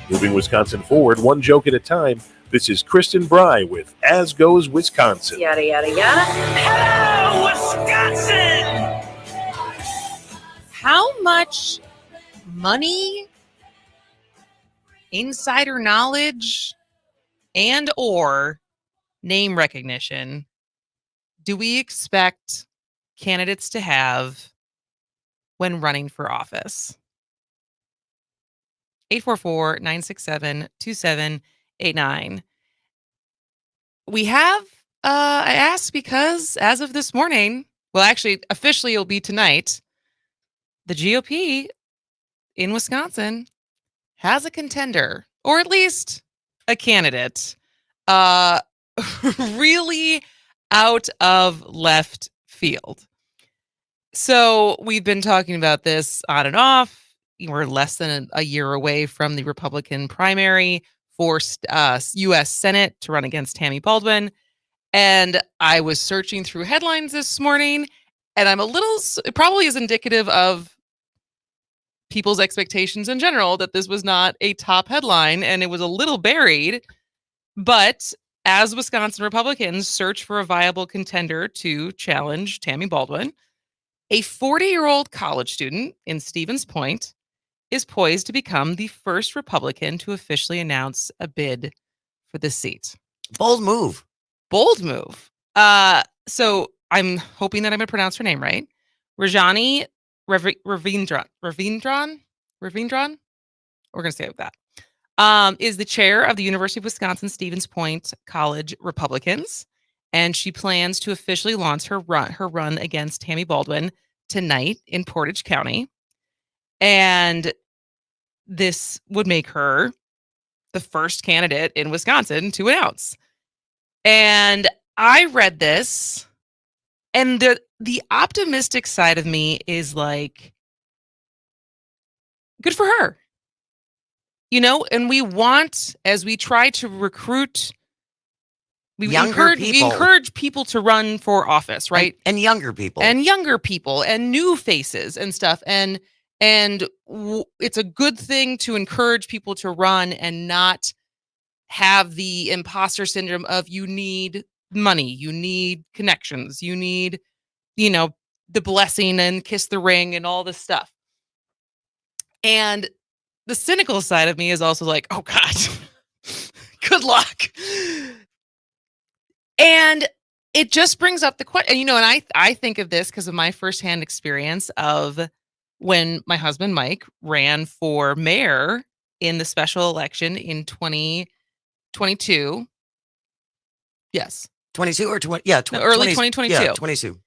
Moving Wisconsin forward, one joke at a time, this is Kristen Bry with As Goes Wisconsin. Yada, yada, yada. Hello, Wisconsin! How much money, insider knowledge, and or name recognition do we expect candidates to have when running for office? 844-967-2789. We have, I asked because as of this morning, well, actually, officially it'll be tonight, the GOP in Wisconsin has a contender, or at least a candidate, really out of left field. So we've been talking about this on and off. We're less than a year away from the Republican primary for U.S. Senate to run against Tammy Baldwin. And I was searching through headlines this morning, and I'm it probably is indicative of people's expectations in general that this was not a top headline and it was a little buried. But as Wisconsin Republicans search for a viable contender to challenge Tammy Baldwin, a 40-year-old college student in Stevens Point is poised to become the first Republican to officially announce a bid for the seat. Bold move. Bold move. So I'm hoping that I'm going to pronounce her name right. Rejani Raveendran. We're going to say it with that. Is the chair of the University of Wisconsin Stevens Point College Republicans, and she plans to officially launch her run against Tammy Baldwin tonight in Portage County. And this would make her the first candidate in Wisconsin to announce. And I read this, and the optimistic side of me is like, good for her. You know, and we want, as we try to recruit, we encourage people to run for office, right? And younger people. And new faces and stuff. And it's a good thing to encourage people to run and not have the imposter syndrome of you need money, you need connections, you need, the blessing and kiss the ring and all this stuff. And the cynical side of me is also like, oh God, good luck. And it just brings up the question, and I think of this because of my firsthand experience of when my husband, Mike, ran for mayor in the special election in 2022. Yes. 22 or 20? Yeah. Early 2022. Yeah, 22. And,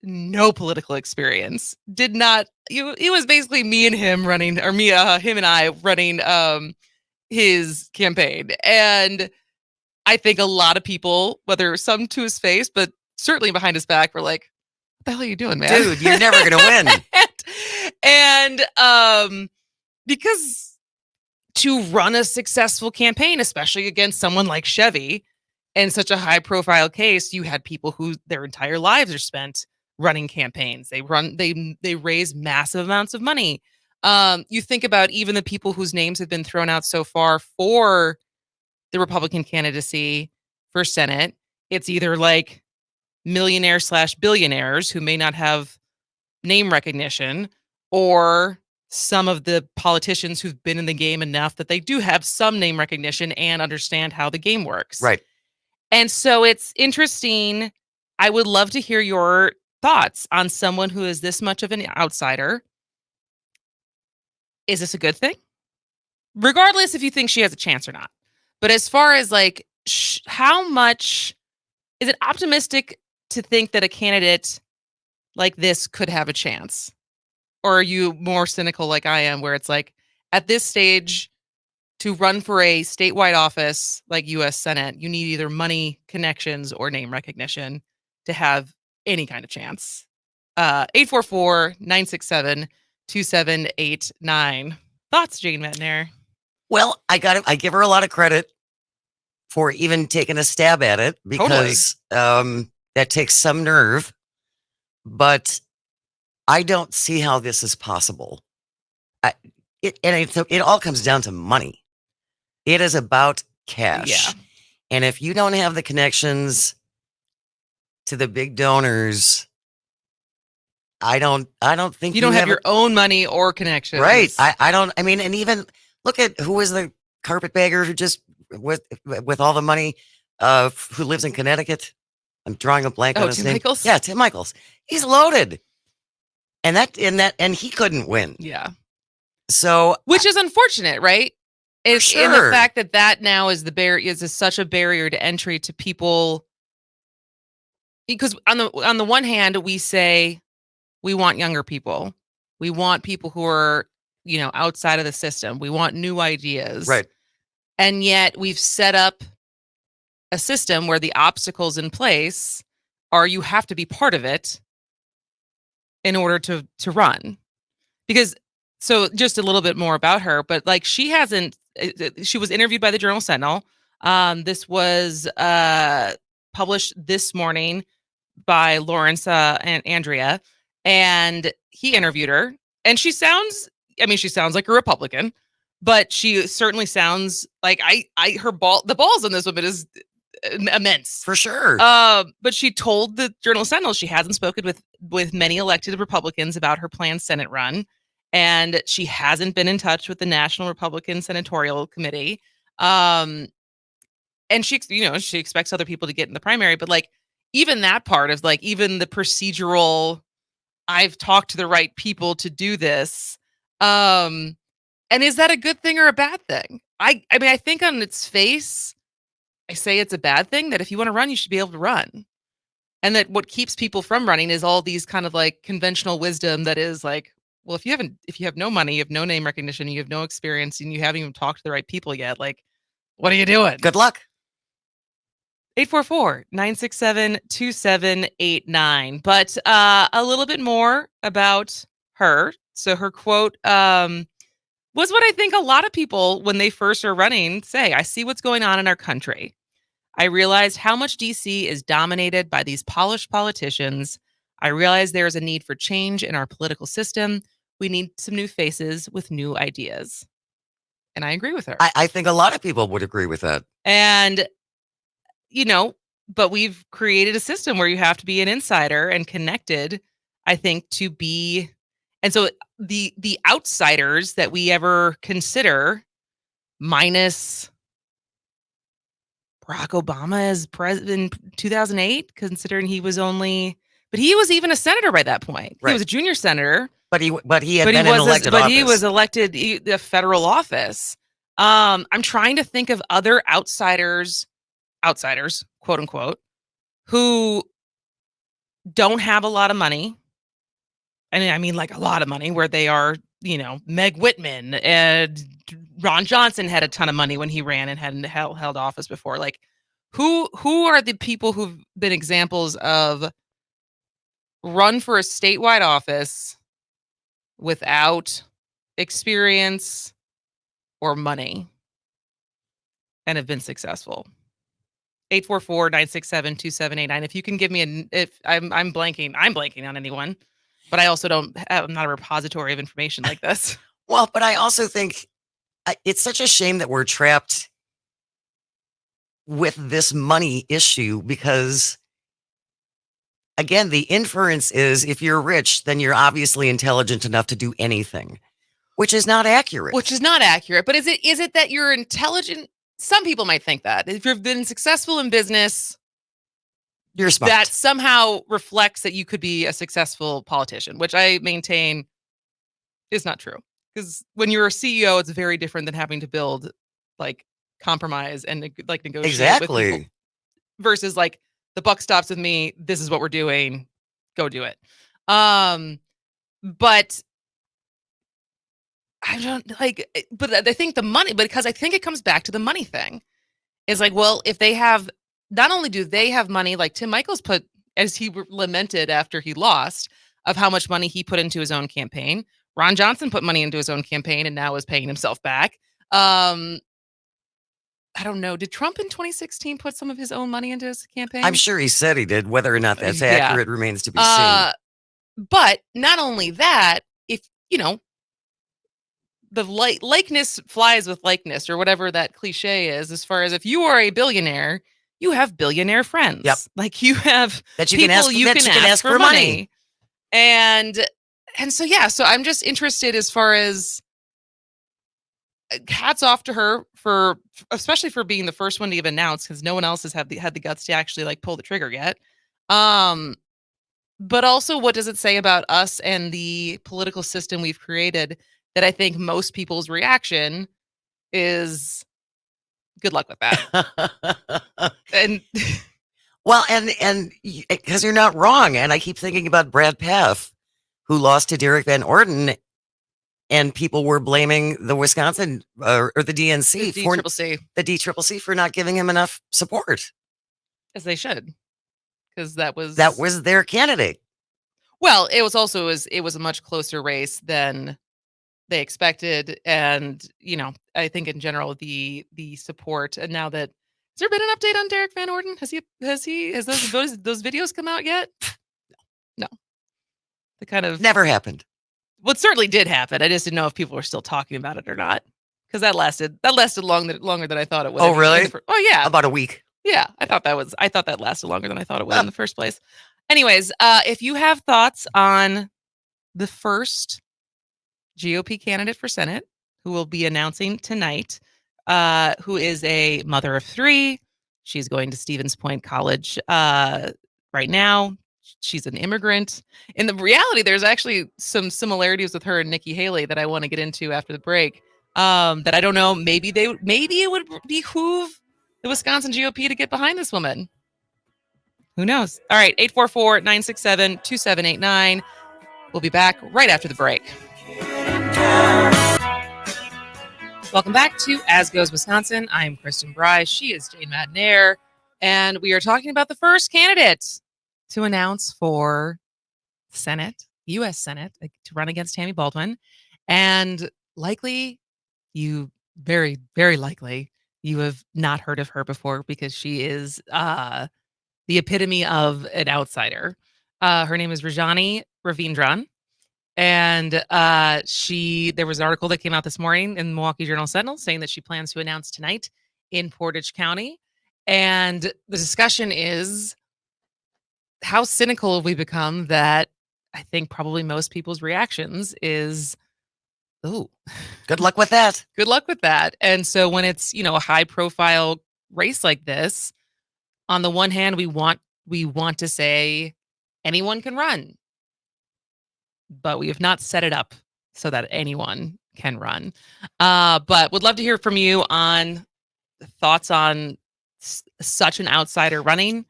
no political experience. Did not, it was basically me and him running, or him and I running his campaign. And I think a lot of people, whether some to his face, but certainly behind his back, were like, what the hell are you doing, man? Dude, you're never going to win. and because to run a successful campaign, especially against someone like Chevy, in such a high profile case, you had people who their entire lives are spent running campaigns. They raise massive amounts of money. You think about even the people whose names have been thrown out so far for the Republican candidacy for Senate. It's either like millionaire/billionaires who may not have name recognition, or some of the politicians who've been in the game enough that they do have some name recognition and understand how the game works. Right. And so it's interesting. I would love to hear your thoughts on someone who is this much of an outsider. Is this a good thing? Regardless if you think she has a chance or not. But as far as like, how much is it optimistic to think that a candidate like this could have a chance? Or are you more cynical like I am, where it's like, at this stage, to run for a statewide office like U.S. Senate, you need either money, connections, or name recognition to have any kind of chance? 844-967-2789. Thoughts, Jane Metner? Well, I give her a lot of credit for even taking a stab at it, because that takes some nerve. But I don't see how this is possible. it all comes down to money. It is about cash. Yeah. And if you don't have the connections to the big donors, I don't think You don't have your own money or connections. Right. I mean, and even look at who was the carpetbagger who just with all the money who lives in Connecticut. I'm drawing a blank on his Tim name. Michaels? Yeah, Tim Michaels. He's loaded. And he couldn't win. Yeah. So which is unfortunate, right? It's in the sure. fact that now is the barrier is such a barrier to entry to people. Because on the one hand, we say we want younger people. We want people who are, outside of the system. We want new ideas. Right. And yet we've set up a system where the obstacles in place are you have to be part of it in order to run. Because so just a little bit more about her, but like she was interviewed by the Journal Sentinel. This was published this morning by Lawrence and Andrea, and he interviewed her, and she sounds like a Republican, but she certainly sounds like the balls on this woman is immense For sure. But she told the Journal Sentinel she hasn't spoken with many elected Republicans about her planned Senate run, and she hasn't been in touch with the National Republican Senatorial Committee. And she expects other people to get in the primary, but like even that part of like even the procedural, I've talked to the right people to do this. And is that a good thing or a bad thing? I mean, I think on its face, I say it's a bad thing that if you want to run, you should be able to run. And that what keeps people from running is all these kind of like conventional wisdom that is like, well, if you have no money, you have no name recognition, you have no experience, and you haven't even talked to the right people yet, like, what are you doing? Good luck. 844-967-2789. But a little bit more about her. So her quote was what I think a lot of people, when they first are running, say. I see what's going on in our country. I realized how much DC is dominated by these polished politicians. I realize there is a need for change in our political system. We need some new faces with new ideas. And I agree with her. I think a lot of people would agree with that. And, but we've created a system where you have to be an insider and connected, I think, to be. And so the outsiders that we ever consider, minus Barack Obama as president in 2008, considering he was even a senator by that point. Right. He was a junior senator. But he had been in elected office. But he was elected the federal office. I'm trying to think of other outsiders, quote unquote, who don't have a lot of money. And I mean like a lot of money, where they are, Meg Whitman and Ron Johnson had a ton of money when he ran and hadn't held office before. Like who are the people who've been examples of run for a statewide office without experience or money and have been successful? 844-967-2789. If you can give me I'm blanking on anyone, but I also I'm not a repository of information like this. Well, but I also think it's such a shame that we're trapped with this money issue because, again, the inference is if you're rich, then you're obviously intelligent enough to do anything, which is not accurate. But is it that you're intelligent? Some people might think that. If you've been successful in business, you're smart. That somehow reflects that you could be a successful politician, which I maintain is not true. Because when you're a CEO, it's very different than having to build like compromise and like negotiate exactly with people, versus like the buck stops with me. This is what we're doing. Go do it. But I don't like. But I think the money. Because I think it comes back to the money thing. Is like, well, if they have. Not only do they have money, like Tim Michaels put, as he lamented after he lost, of how much money he put into his own campaign. Ron Johnson put money into his own campaign and now is paying himself back. I don't know. Did Trump in 2016 put some of his own money into his campaign? I'm sure he said he did. Whether or not that's accurate remains to be seen. But not only that, if, likeness flies with likeness, or whatever that cliche is, as far as if you are a billionaire, you have billionaire friends. Yep. Like you have That you people can ask, you that can you can ask for money. And so yeah, so I'm just interested as far as hats off to her for, especially for being the first one to even announce, because no one else has had the guts to actually like pull the trigger yet. But also, what does it say about us and the political system we've created, that I think most people's reaction is good luck with that. And Well, and because you're not wrong, and I keep thinking about Brad Paff, who lost to Derek Van Orden, and people were blaming the Wisconsin or the DNC the for DCCC, the DCCC for not giving him enough support. as they should, because that was their candidate. Well, it was also it was a much closer race than they expected, and I think in general the support. And now that, has there been an update on Derek Van Orden? Has those videos come out yet? No. The kind of Never happened. Well, it certainly did happen. I just didn't know if people were still talking about it or not, because that lasted longer than I thought it would. Oh, really? Oh, yeah. About a week. Yeah, I thought that lasted longer than I thought it would in the first place. Anyways, if you have thoughts on the first GOP candidate for Senate, who will be announcing tonight, who is a mother of 3. She's going to Stevens Point College right now. She's an immigrant. In the reality, there's actually some similarities with her and Nikki Haley that I want to get into after the break. That I don't know. Maybe it would behoove the Wisconsin GOP to get behind this woman. Who knows? All right, 844-967-2789. We'll be back right after the break. Welcome back to As Goes Wisconsin. I'm Kristen Bry. She is Jane Madnair. And we are talking about the first candidate to announce for Senate, U.S. Senate, to run against Tammy Baldwin. And very, very likely, you have not heard of her before, because she is the epitome of an outsider. Her name is Rejani Raveendran. And there was an article that came out this morning in the Milwaukee Journal-Sentinel saying that she plans to announce tonight in Portage County. And the discussion is, how cynical have we become, that I think probably most people's reactions is, oh, good luck with that. Good luck with that. And so when it's, a high profile race like this, on the one hand, we want to say anyone can run, but we have not set it up so that anyone can run. But would love to hear from you on thoughts on such an outsider running.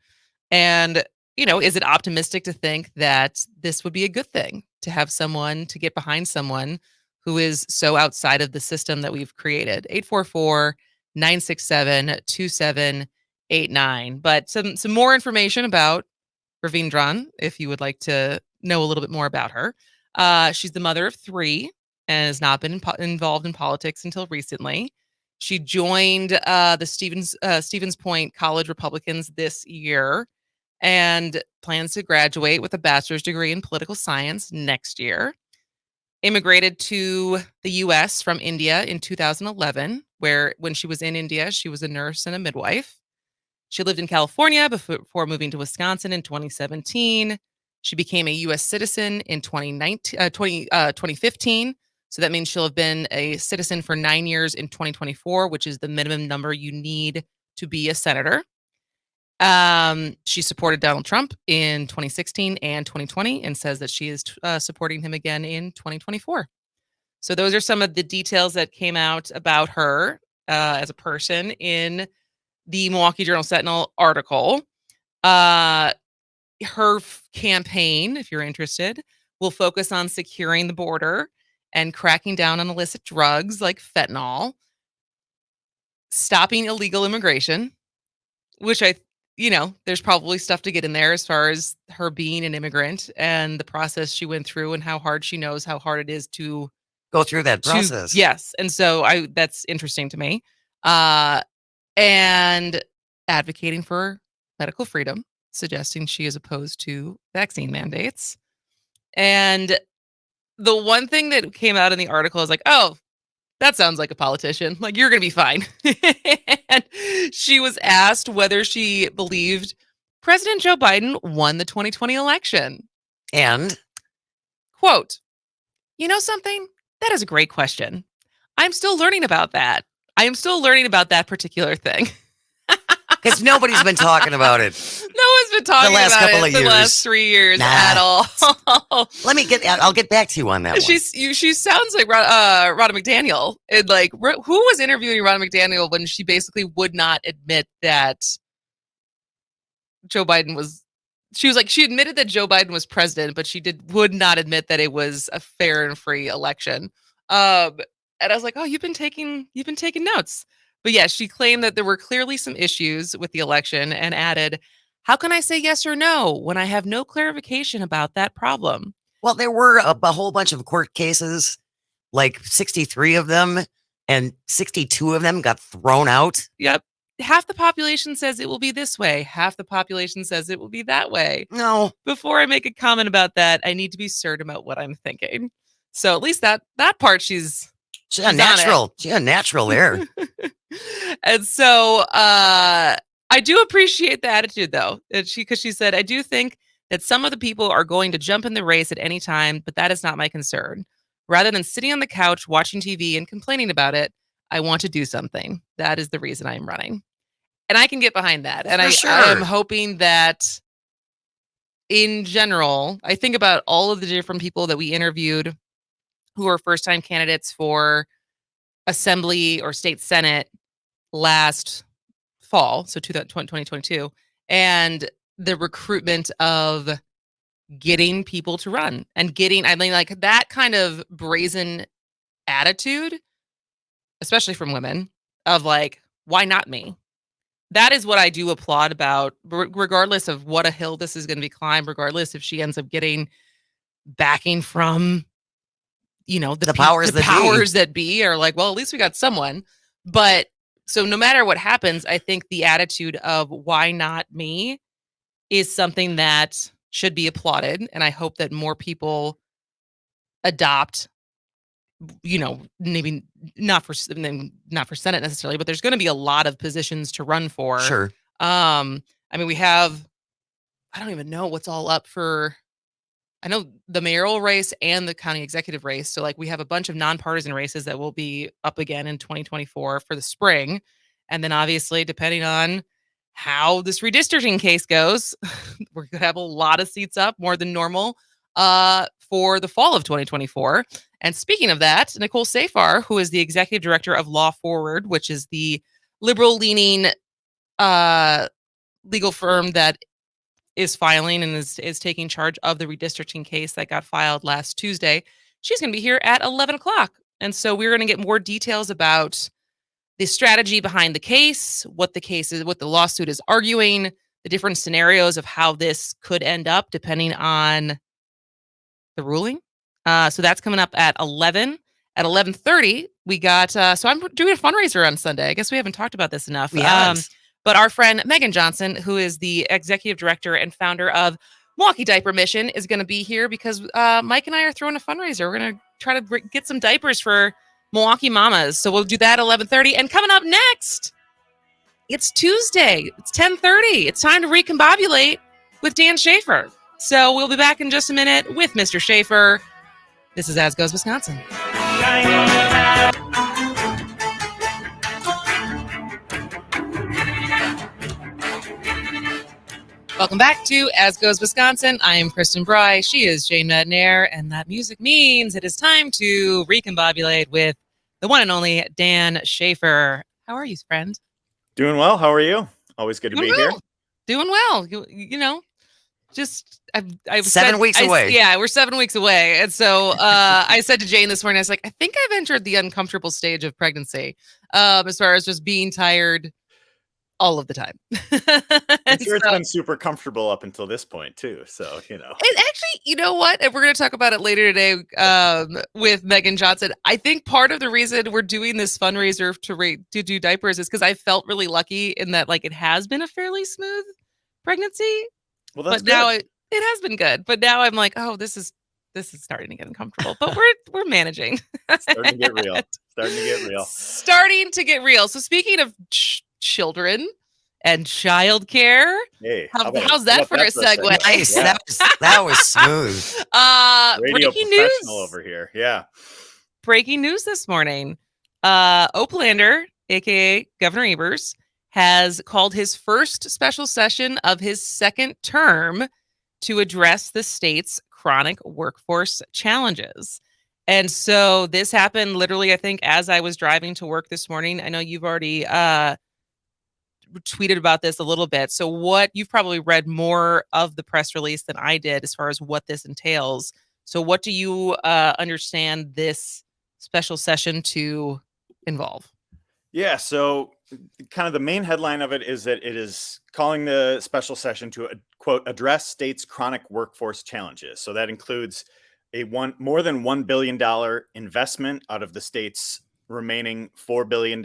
And, is it optimistic to think that this would be a good thing, to have someone, to get behind someone who is so outside of the system that we've created? 844-967-2789. But some more information about Raveendran, if you would like to know a little bit more about her. She's the mother of 3 and has not been involved in politics until recently. She joined the Stevens Point College Republicans this year and plans to graduate with a bachelor's degree in political science next year. Immigrated to the U.S. from India in 2011, where when she was in India, she was a nurse and a midwife. She lived in California before moving to Wisconsin in 2017. She became a U.S. citizen in 2015. So that means she'll have been a citizen for 9 years in 2024, which is the minimum number you need to be a senator. She supported Donald Trump in 2016 and 2020 and says that she is supporting him again in 2024. So those are some of the details that came out about her as a person in the Milwaukee Journal-Sentinel article. Her campaign, if you're interested, will focus on securing the border and cracking down on illicit drugs like fentanyl, stopping illegal immigration, which there's probably stuff to get in there as far as her being an immigrant and the process she went through and how hard she knows how hard it is to go through that process. Yes. And so that's interesting to me. And advocating for medical freedom, suggesting she is opposed to vaccine mandates. And the one thing that came out in the article is like, oh, that sounds like a politician. Like, you're going to be fine. And she was asked whether she believed President Joe Biden won the 2020 election. And Quote, "You know something? That is a great question. I'm still learning about that. I am still learning about that particular thing." because nobody's been talking about it. No one's been talking last about couple it of the years. last 3 years Nah. at all. I'll get back to you on that one. She sounds like Ronna McDaniel. And like, who was interviewing Ronna McDaniel when she basically would not admit that Joe Biden was? She was like, she admitted that Joe Biden was president, but she would not admit that it was a fair and free election. And I was like, oh, you've been taking notes. But yeah, she claimed that there were clearly some issues with the election and added, "How can I say yes or no when I have no clarification about that problem?" Well, there were a whole bunch of court cases, like 63 of them, and 62 of them got thrown out. Yep. Half the population says it will be this way. Half the population says it will be that way. No, Before I make a comment about that, I need to be certain about what I'm thinking. So at least that part she's she's a on it. natural. She's a natural there. And so I do appreciate the attitude, though, because she said, "I do think that some of the people are going to jump in the race at any time, but that is not my concern. Rather than sitting on the couch watching TV and complaining about it, I want to do something. That is the reason I'm running." And I can get behind that. And For I sure. am hoping that in general, I think about all of the different people that we interviewed who are first-time candidates for assembly or state senate last fall, so 2022, and the recruitment of getting people to run and I mean, like, that kind of brazen attitude, especially from women, of like, why not me? That is what I do applaud about, regardless of what a hill this is going to be climbed, regardless if she ends up getting backing from, the powers that be. powers that be are like, well, at least we got someone. But so no matter what happens, I think the attitude of why not me is something that should be applauded. And I hope that more people adopt, maybe not for Senate necessarily, but there's going to be a lot of positions to run for. Sure. I mean, we have, I don't even know what's all up for. I know the mayoral race and the county executive race. So like we have a bunch of nonpartisan races that will be up again in 2024 for the spring. And then obviously, depending on how this redistricting case goes, we're going to have a lot of seats up, more than normal, for the fall of 2024. And speaking of that, Nicole Safar, who is the executive director of Law Forward, which is the liberal-leaning legal firm that is filing and is taking charge of the redistricting case that got filed last Tuesday. She's going to be here at 11 o'clock. And so we're going to get more details about the strategy behind the case, what the case is, what the lawsuit is arguing, the different scenarios of how this could end up depending on the ruling. So that's coming up at 11. At 11:30, we got, so I'm doing a fundraiser on Sunday. I guess we haven't talked about this enough. We haven't. But our friend Megan Johnson, who is the executive director and founder of Milwaukee Diaper Mission, is going to be here because Mike and I are throwing a fundraiser. We're going to try to get some diapers for Milwaukee mamas. So we'll do that at 11:30. And coming up next, it's Tuesday. It's 10:30. It's time to recombobulate with Dan Shafer. So we'll be back in just a minute with Mr. Shafer. This is As Goes Wisconsin. Welcome back to As Goes Wisconsin. I am Kristen Bry. She is Jane Madnair, and that music means it is time to recombobulate with the one and only Dan Shafer. How are you, friend? Doing well. How are you? Always good to be here. Doing well. You know, just I've 7 weeks away. Yeah, we're 7 weeks away, and so I said to Jane this morning, I was like, I think I've entered the uncomfortable stage of pregnancy, as far as just being tired all of the time. I'm sure it's been super comfortable up until this point too. So, It actually, you know what? And we're going to talk about it later today with Megan Johnson. I think part of the reason we're doing this fundraiser to do diapers is because I felt really lucky in that, like, it has been a fairly smooth pregnancy. well, that's But now good. it has been good. But now I'm like, oh, this is this is starting to get uncomfortable, but we're managing. Starting to get real. Starting to get real. Starting to get real. So speaking of children and childcare, Hey, how's that for a segue? Nice. Yeah. That was smooth. Radio Breaking professional news over here. Yeah. Breaking news this morning. Oplander, aka Governor Evers, has called his first special session of his second term to address the state's chronic workforce challenges. And so this happened literally, I think, as I was driving to work this morning. I know you've already tweeted about this a little bit. So you've probably read more of the press release than I did as far as what this entails. So what do you understand this special session to involve? Yeah. So kind of the main headline of it is that it is calling the special session to, quote, address state's chronic workforce challenges. So that includes more than $1 billion investment out of the state's remaining $4 billion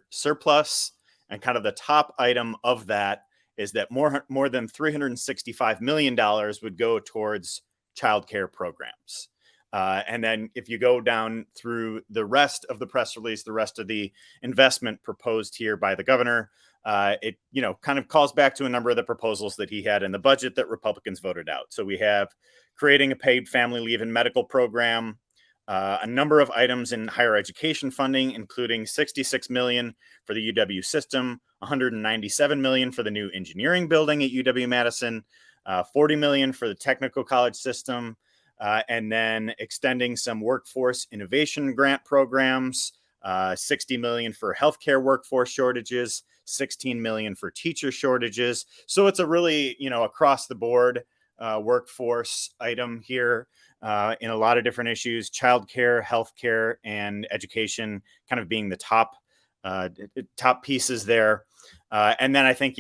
surplus. And kind of the top item of that is that more than $365 million would go towards childcare programs. And then if you go down through the rest of the press release, the rest of the investment proposed here by the governor, it kind of calls back to a number of the proposals that he had in the budget that Republicans voted out. So we have creating a paid family leave and medical program, a number of items in higher education funding, including $66 million for the UW system, $197 million for the new engineering building at UW-Madison, $40 million for the technical college system, and then extending some workforce innovation grant programs, $60 million for healthcare workforce shortages, $16 million for teacher shortages. So it's a really, across the board workforce item here in a lot of different issues, childcare, healthcare, and education kind of being the top pieces there. And then I think,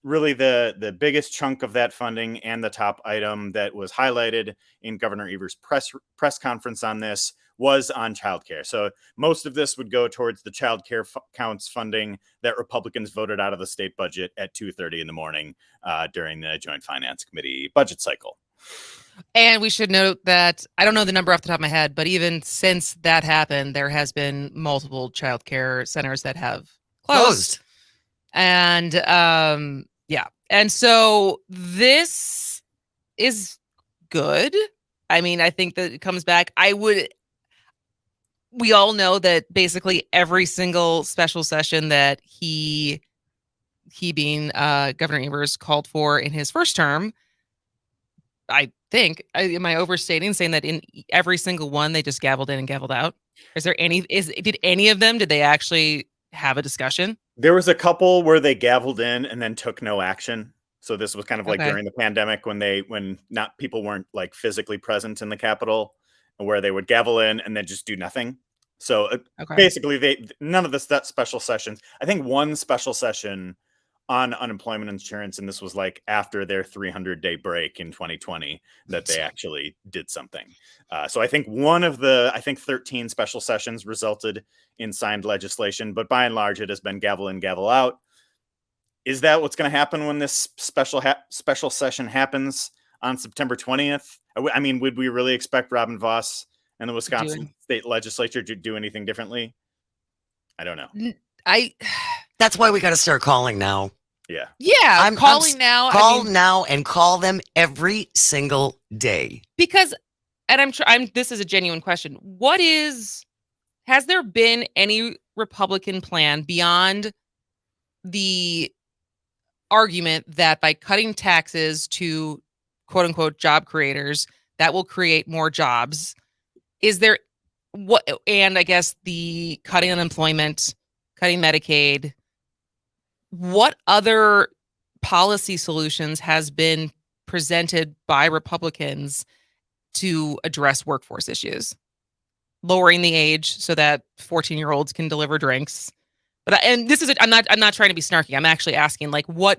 really the biggest chunk of that funding and the top item that was highlighted in Governor Evers' press conference on this was on childcare. So most of this would go towards the childcare counts funding that Republicans voted out of the state budget at 2:30 in the morning during the Joint Finance Committee budget cycle. And we should note that I don't know the number off the top of my head, but even since that happened, there has been multiple childcare centers that have closed. And and so this is good. I mean, I think that it comes back. We all know that basically every single special session that he being Governor Evers called for in his first term, I think, am I overstating saying that in every single one they just gavelled in and gavelled out? Did any of them, did they actually have a discussion? There was a couple where they gavelled in and then took no action. So this was kind of like during the pandemic when not people weren't like physically present in the Capitol, where they would gavel in and then just do nothing. So basically none of the special sessions. I think one special session on unemployment insurance, and this was like after their 300-day break in 2020, that they actually did something. So I think 13 special sessions resulted in signed legislation, but by and large, it has been gavel in, gavel out. Is that what's going to happen when this special session happens on September 20th? I mean, would we really expect Robin Vos and the Wisconsin state legislature to do anything differently? I don't know. That's why we got to start calling now. Yeah. I'm calling now. Call now and call them every single day. Because, and this is a genuine question. Has there been any Republican plan beyond the argument that by cutting taxes to quote unquote job creators, that will create more jobs? And I guess the cutting unemployment, cutting Medicaid, what other policy solutions has been presented by Republicans to address workforce issues? Lowering the age so that 14-year-olds can deliver drinks. I'm not trying to be snarky. I'm actually asking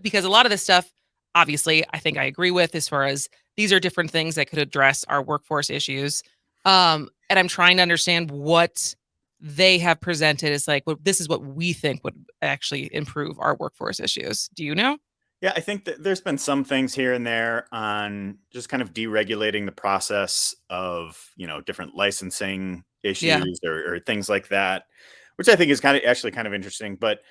because a lot of this stuff, obviously, I think I agree with as far as these are different things that could address our workforce issues. And I'm trying to understand what they have presented as this is what we think would actually improve our workforce issues. Do you know? Yeah, I think that there's been some things here and there on just kind of deregulating the process of, different licensing Yeah. issues or things like that, which I think is kind of interesting. But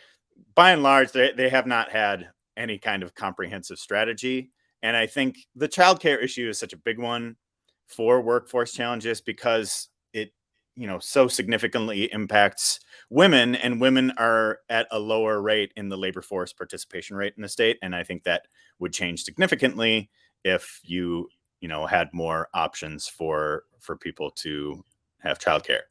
by and large, they have not had any kind of comprehensive strategy. And I think the childcare issue is such a big one for workforce challenges because it, so significantly impacts women, and women are at a lower rate in the labor force participation rate in the state. And I think that would change significantly if had more options for people to have childcare.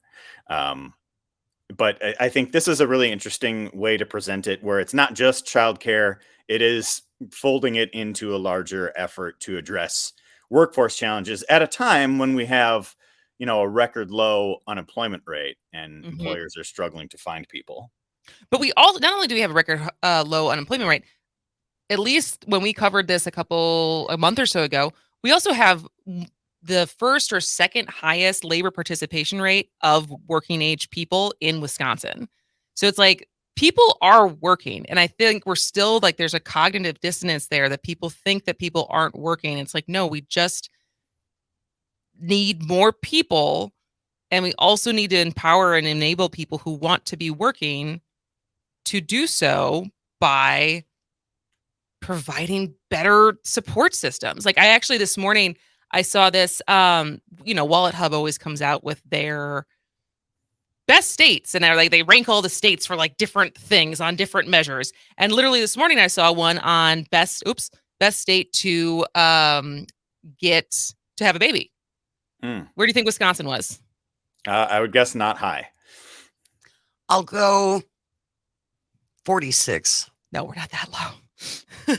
But I think this is a really interesting way to present it, where it's not just childcare, it is folding it into a larger effort to address workforce challenges at a time when we have, a record low unemployment rate and employers are struggling to find people. But we all not only do we have a record low unemployment rate, at least when we covered this a month or so ago, we also have the first or second highest labor participation rate of working age people in Wisconsin. So it's like people are working. And I think we're still like, there's a cognitive dissonance there that people think that people aren't working. It's like, no, we just need more people. And we also need to empower and enable people who want to be working to do so by providing better support systems. Like I actually this morning I saw this Wallet Hub always comes out with their best states, and they're like they rank all the states for like different things on different measures. And literally this morning I saw one on best state to get to have a baby. Where do you think Wisconsin was? I would guess not high. I'll go 46. No, we're not that low.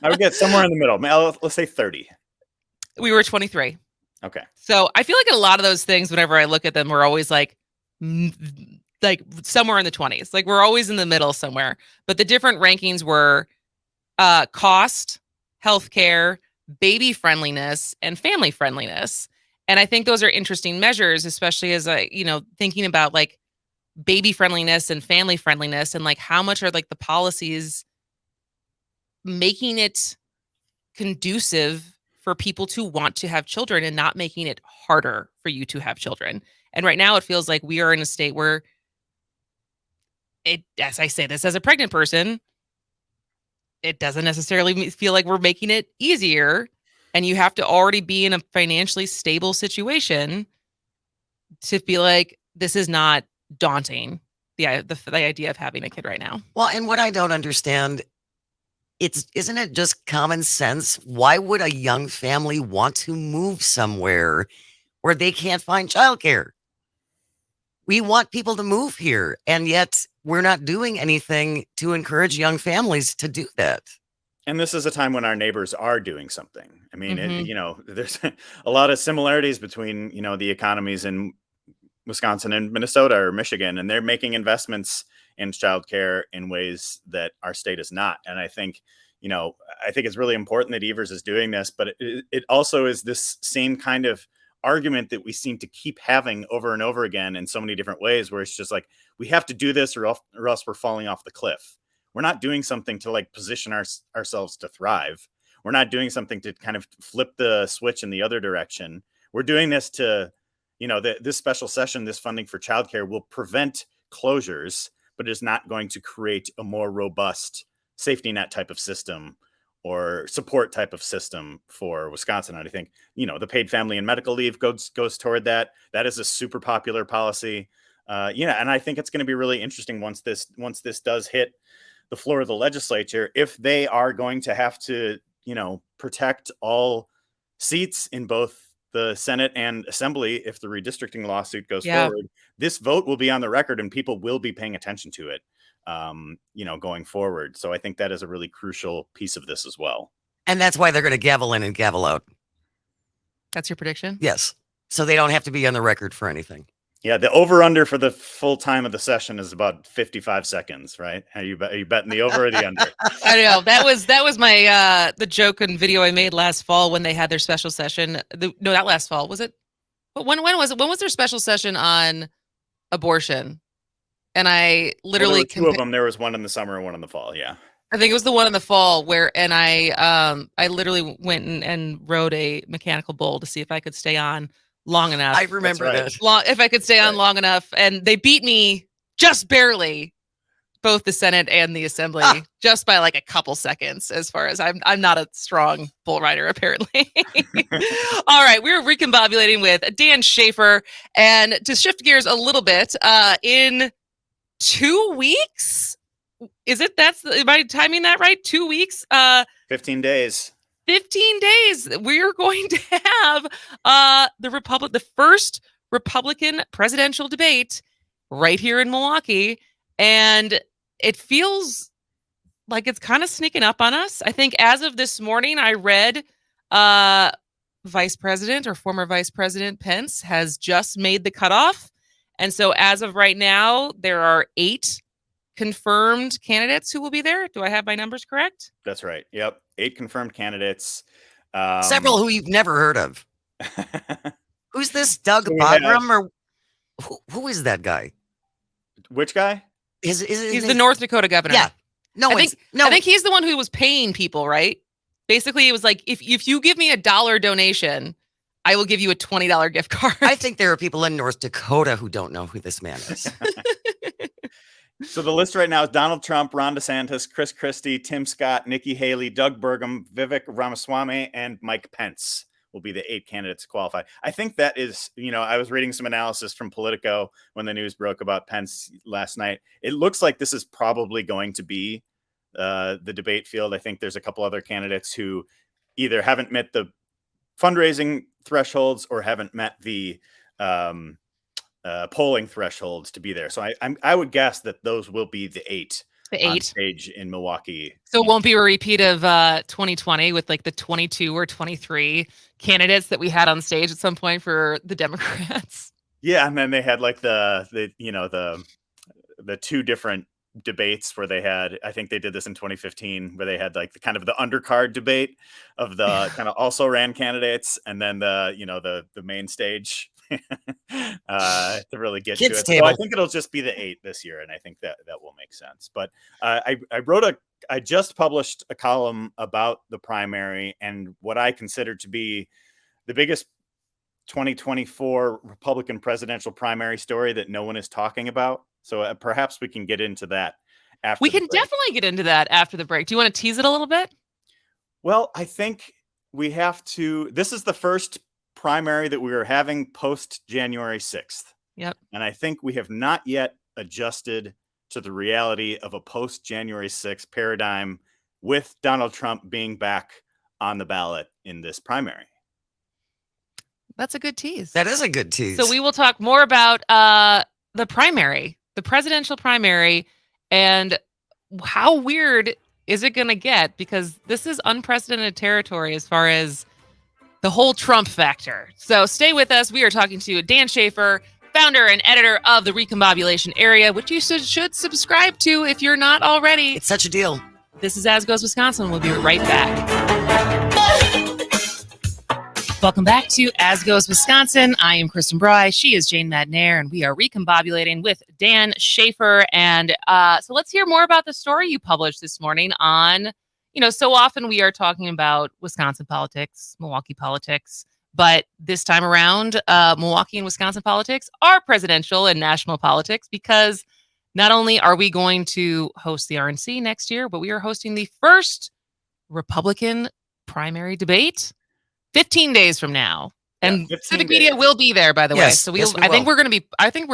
I would get somewhere in the middle. Let's say 30. We were 23. Okay. So I feel like in a lot of those things, whenever I look at them, we're always like somewhere in the 20s. Like we're always in the middle somewhere. But the different rankings were cost, healthcare, baby friendliness, and family friendliness. And I think those are interesting measures, especially as thinking about like baby friendliness and family friendliness, and like how much are like the policies making it conducive for people to want to have children and not making it harder for you to have children. And right now it feels like we are in a state where as I say this as a pregnant person, it doesn't necessarily feel like we're making it easier. And you have to already be in a financially stable situation to feel like this is not daunting, the idea of having a kid right now. Well, and what I don't understand, isn't it just common sense? Why would a young family want to move somewhere where they can't find childcare? We want people to move here, and yet we're not doing anything to encourage young families to do that. And this is a time when our neighbors are doing something. I mean, there's a lot of similarities between, the economies in Wisconsin and Minnesota or Michigan, and they're making investments in childcare in ways that our state is not. And I think, it's really important that Evers is doing this, but it also is this same kind of argument that we seem to keep having over and over again in so many different ways, where it's just like, we have to do this or else we're falling off the cliff. We're not doing something to like position ourselves to thrive. We're not doing something to kind of flip the switch in the other direction. We're doing this to, this special session, this funding for childcare will prevent closures, but is not going to create a more robust safety net type of system or support type of system for Wisconsin. And I think, the paid family and medical leave goes toward that. That is a super popular policy. And I think it's going to be really interesting once this does hit the floor of the legislature, if they are going to have to, protect all seats in both the Senate and Assembly. If the redistricting lawsuit goes forward, this vote will be on the record and people will be paying attention to it, going forward. So I think that is a really crucial piece of this as well. And that's why they're going to gavel in and gavel out. That's your prediction? Yes. So they don't have to be on the record for anything. Yeah, the over-under for the full time of the session is about 55 seconds, right? Are you betting the over or the under? I know that was my the joke and video I made last fall when they had their special session. No, not last fall, was it? But when was it? When was their special session on abortion? And I literally there were two of them. There was one in the summer and one in the fall. Yeah. I think it was the one in the fall and I literally went and rode a mechanical bull to see if I could stay on long enough. I remember right. that. If I could stay on long enough, and they beat me just barely, both the Senate and the Assembly, just by like a couple seconds. As far as I'm not a strong bull rider, apparently. All right, we're recombobulating with Dan Shafer, and to shift gears a little bit, in 2 weeks. Am I timing that right? 2 weeks? 15 days. 15 days. We're going to have the first Republican presidential debate right here in Milwaukee. And it feels like it's kind of sneaking up on us. I think as of this morning, I read Vice President or former Vice President Pence has just made the cutoff. And so as of right now, there are 8 confirmed candidates who will be there. Do I have my numbers correct? That's right. Yep. 8 confirmed candidates. Several who you've never heard of. Who's this Doug So we Bagram, or who is that guy? Which guy? Is He's the North Dakota governor. Yeah. No, I think he's the one who was paying people, right? Basically, it was like, if you give me $1 donation, I will give you a $20 gift card. I think there are people in North Dakota who don't know who this man is. So the list right now is Donald Trump, Ron DeSantis, Chris Christie, Tim Scott, Nikki Haley, Doug Burgum, Vivek Ramaswamy, and Mike Pence will be the 8 candidates qualified. I think that is, I was reading some analysis from Politico when the news broke about Pence last night. It looks like this is probably going to be the debate field. I think there's a couple other candidates who either haven't met the fundraising thresholds or haven't met the polling thresholds to be there. So I would guess that those will be the 8 on stage in Milwaukee. So it won't be a repeat of 2020 with like the 22 or 23 candidates that we had on stage at some point for the Democrats. Yeah, and then they had like the 2 different debates where they had, I think they did this in 2015, where they had like the kind of the undercard debate of the kind of also ran candidates, and then the main stage to really get Kids to it. table. So I think it'll just be the 8 this year, and I think that will make sense. But I just published a column about the primary and what I consider to be the biggest 2024 Republican presidential primary story that no one is talking about. So perhaps we can get into that after. We can definitely get into that after the break. Do you want to tease it a little bit? Well, I think we have to. This is the first primary that we are having post January 6th. Yep. And I think we have not yet adjusted to the reality of a post January 6th paradigm with Donald Trump being back on the ballot in this primary. That's a good tease. That is a good tease. So we will talk more about the primary, the presidential primary, and how weird is it going to get? Because this is unprecedented territory as far as the whole Trump factor. So stay with us. We are talking to Dan Shafer, founder and editor of the Recombobulation Area, which you should subscribe to if you're not already. It's such a deal. This is As Goes Wisconsin. We'll be right back. Welcome back to As Goes Wisconsin. I am Kristen Bry. She is Jane Madnair, and we are recombobulating with Dan Shafer. And so let's hear more about the story you published this morning on, so often we are talking about Wisconsin politics, Milwaukee politics, but this time around, Milwaukee and Wisconsin politics are presidential and national politics, because not only are we going to host the RNC next year, but we are hosting the first Republican primary debate 15 days from now. And Civic Media will be there, by the way. So I think we're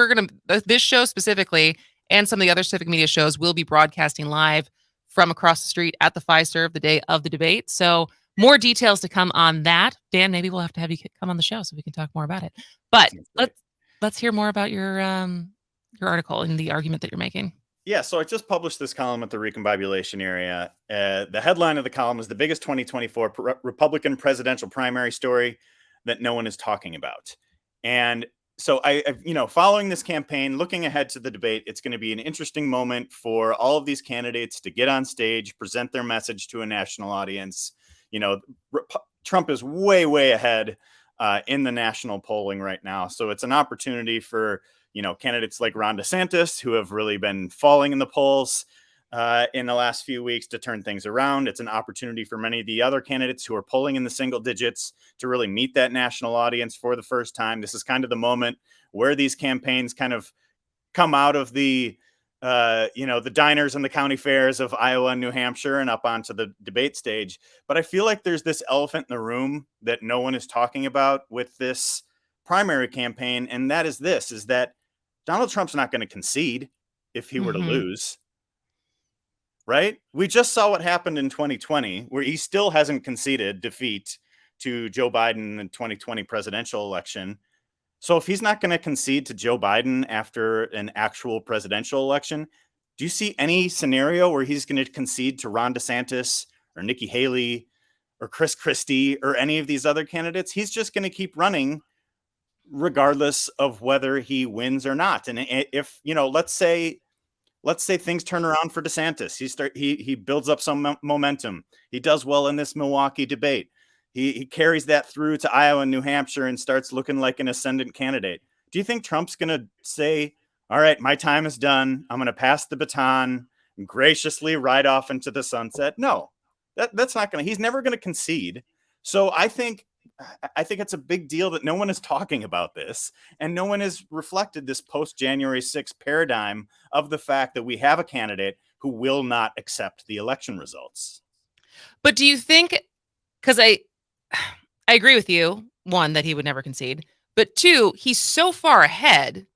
going to this show specifically, and some of the other Civic Media shows, will be broadcasting live from across the street at the Fiserv the day of the debate. So more details to come on that. Dan, maybe we'll have to have you come on the show so we can talk more about it. But let's hear more about your article and the argument that you're making. Yeah, so I just published this column at the Recombobulation Area. The headline of the column is the biggest 2024 Republican presidential primary story that no one is talking about. And so I following this campaign, looking ahead to the debate, it's going to be an interesting moment for all of these candidates to get on stage, present their message to a national audience. Trump is way, way ahead in the national polling right now. So it's an opportunity for candidates like Ron DeSantis, who have really been falling in the polls, in the last few weeks to turn things around. It's an opportunity for many of the other candidates who are polling in the single digits to really meet that national audience for the first time. This is kind of the moment where these campaigns kind of come out of the the diners and the county fairs of Iowa and New Hampshire and up onto the debate stage. But I feel like there's this elephant in the room that no one is talking about with this primary campaign, and that is that Donald Trump's not going to concede if he were to lose. Right? We just saw what happened in 2020, where he still hasn't conceded defeat to Joe Biden in the 2020 presidential election. So if he's not going to concede to Joe Biden after an actual presidential election, do you see any scenario where he's going to concede to Ron DeSantis or Nikki Haley or Chris Christie or any of these other candidates? He's just going to keep running regardless of whether he wins or not. And if, let's say things turn around for DeSantis. He builds up some momentum. He does well in this Milwaukee debate. He carries that through to Iowa and New Hampshire and starts looking like an ascendant candidate. Do you think Trump's going to say, all right, my time is done. I'm going to pass the baton and graciously ride off into the sunset? No, that's not going to, he's never going to concede. So I think it's a big deal that no one is talking about this, and no one has reflected this post-January 6th paradigm of the fact that we have a candidate who will not accept the election results. But do you think, because I agree with you, one, that he would never concede, but two, he's so far ahead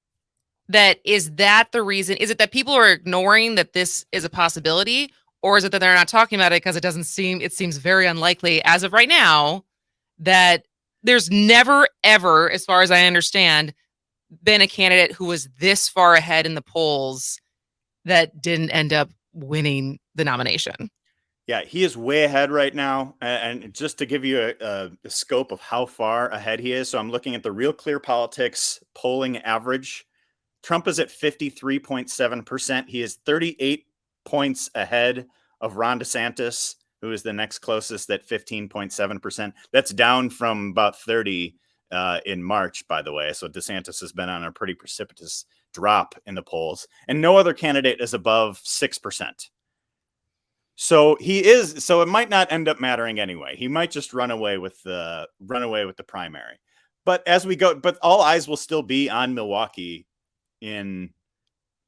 that is that the reason? Is it that people are ignoring that this is a possibility, or is it that they're not talking about it because it seems very unlikely as of right now that there's never, ever, as far as I understand, been a candidate who was this far ahead in the polls that didn't end up winning the nomination? Yeah, he is way ahead right now. And just to give you a scope of how far ahead he is, so I'm looking at the Real Clear Politics polling average. Trump is at 53.7%. He is 38 points ahead of Ron DeSantis, who is the next closest at 15.7%. That's down from about 30 in March, by the way. So DeSantis has been on a pretty precipitous drop in the polls, and no other candidate is above 6%. So it might not end up mattering anyway. He might just run away with the primary. But but all eyes will still be on Milwaukee on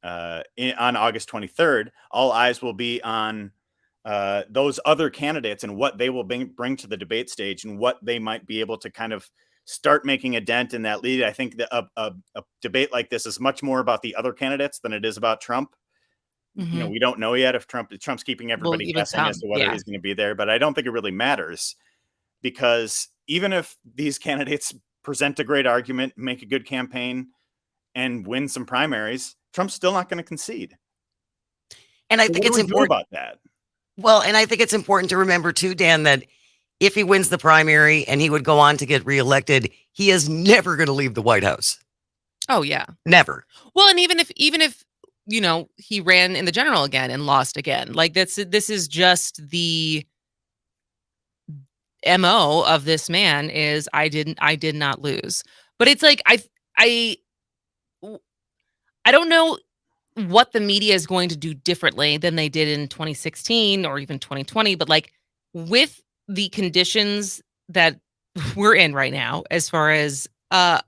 August 23rd. All eyes will be on those other candidates and what they will bring to the debate stage and what they might be able to kind of start making a dent in that lead. I think that a debate like this is much more about the other candidates than it is about Trump. Mm-hmm. We don't know yet if Trump's keeping everybody guessing as to whether he's going to be there, but I don't think it really matters, because even if these candidates present a great argument, make a good campaign, and win some primaries, Trump's still not going to concede. And I think it's important about that. Well, and I think it's important to remember too, Dan, that if he wins the primary and he would go on to get reelected, he is never going to leave the White House. Oh yeah, never. Well, and even if he ran in the general again and lost again, like this is just the MO of this man is I did not lose. But it's like I don't know what the media is going to do differently than they did in 2016 or even 2020, but like with the conditions that we're in right now, as far as a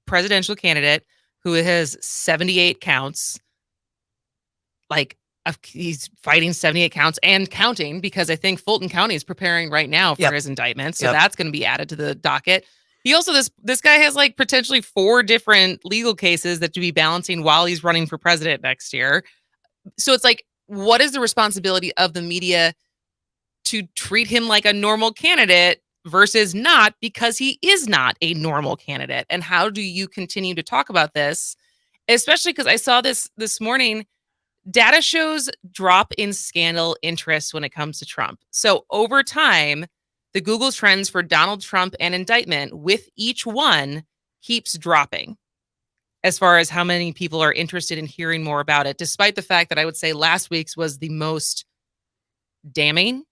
presidential candidate who has 78 counts, like he's fighting 78 counts and counting, because I think Fulton County is preparing right now for his indictment. So that's going to be added to the docket. He also, this guy has like potentially 4 different legal cases that to be balancing while he's running for president next year. So it's like, what is the responsibility of the media to treat him like a normal candidate versus not, because he is not a normal candidate? And how do you continue to talk about this? Especially because I saw this morning, data shows drop in scandal interest when it comes to Trump. So over time, the Google trends for Donald Trump and indictment with each one keeps dropping as far as how many people are interested in hearing more about it, despite the fact that I would say last week's was the most damning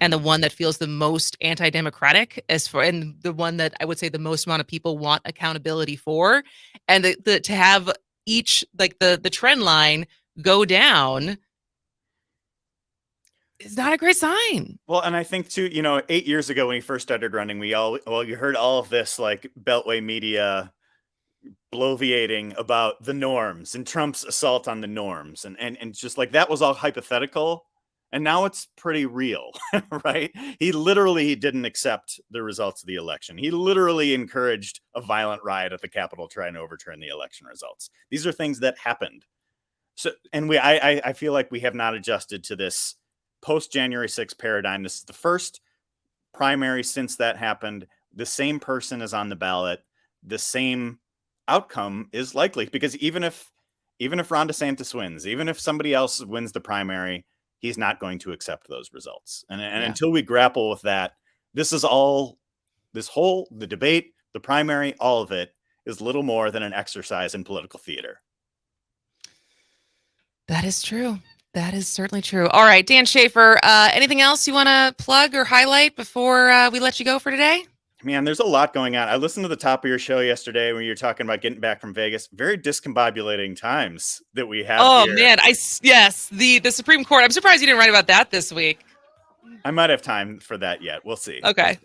and the one that feels the most anti-democratic, and the one that I would say the most amount of people want accountability for. And to have each, like the trend line go down is not a great sign. Well, and I think too, 8 years ago when he first started running, you heard all of this like Beltway media bloviating about the norms and Trump's assault on the norms, and just like that was all hypothetical, and now it's pretty real, right? He literally didn't accept the results of the election. He literally encouraged a violent riot at the Capitol trying to overturn the election results. These are things that happened. So, and I feel like we have not adjusted to this post January 6th paradigm. This is the first primary since that happened. The same person is on the ballot. The same outcome is likely, because even if Ron DeSantis wins, even if somebody else wins the primary, he's not going to accept those results. And until we grapple with that, the debate, the primary, all of it is little more than an exercise in political theater. That is true. That is certainly true. All right, Dan Shafer, anything else you want to plug or highlight before we let you go for today? Man, there's a lot going on. I listened to the top of your show yesterday when you were talking about getting back from Vegas. Very discombobulating times that we have. Oh here. man, the Supreme Court. I'm surprised you didn't write about that this week. I might have time for that yet. We'll see. Okay.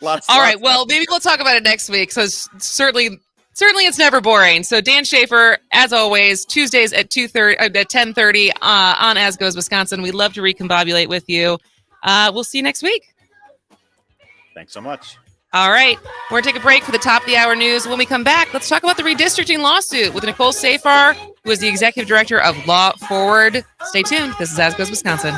Lots. All right. Well, maybe we'll talk about it next week. So certainly it's never boring. So Dan Shafer, as always, Tuesdays at 10:30 on As Goes Wisconsin. We love to recombobulate with you. We'll see you next week. Thanks so much. All right. We're going to take a break for the top of the hour news. When we come back, let's talk about the redistricting lawsuit with Nicole Safar, who is the executive director of Law Forward. Stay tuned. This is As Goes Wisconsin.